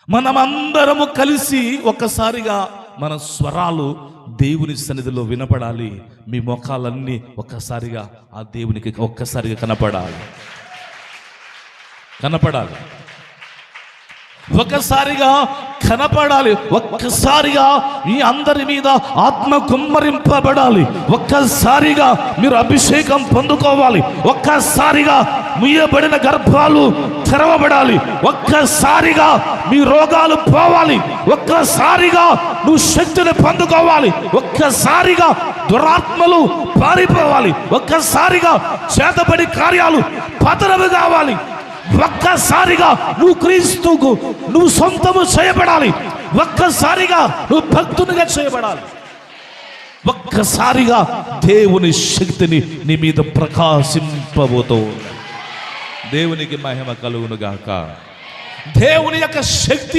మనమందరము కలిసి ఒక్కసారిగా మన స్వరాలు దేవుని సన్నిధిలో వినపడాలి. మీ ముఖాలన్నీ ఒక్కసారిగా ఆ దేవునికి ఒక్కసారిగా కనపడాలి. ఒక్కసారిగా కనపడాలి. ఒక్కసారిగా మీ అందరి మీద ఆత్మ కుమ్మరింపబడాలి. ఒక్కసారిగా మీరు అభిషేకం పొందుకోవాలి. ఒక్కసారిగా ముయ్యబడిన గర్భాలు తెరవబడాలి. ఒక్కసారిగా మీ రోగాలు పోవాలి. ఒక్కసారిగా నువ్వు శక్తిని పొందుకోవాలి. ఒక్కసారిగా దురాత్మలు పారిపోవాలి. ఒక్కసారిగా చేతబడి కార్యాలు పతనము కావాలి. ఒక్కసారిగా నువ్వు క్రీస్తుకు నువ్వు సొంతము చేయబడాలి. ఒక్కసారిగా నువ్వు భక్తునిగా చేయబడాలి. ఒక్కసారిగా దేవుని శక్తిని నీ మీద ప్రకాశింపబోతూ దేవునికి మహిమ కలుగును గాక. దేవుని యొక్క శక్తి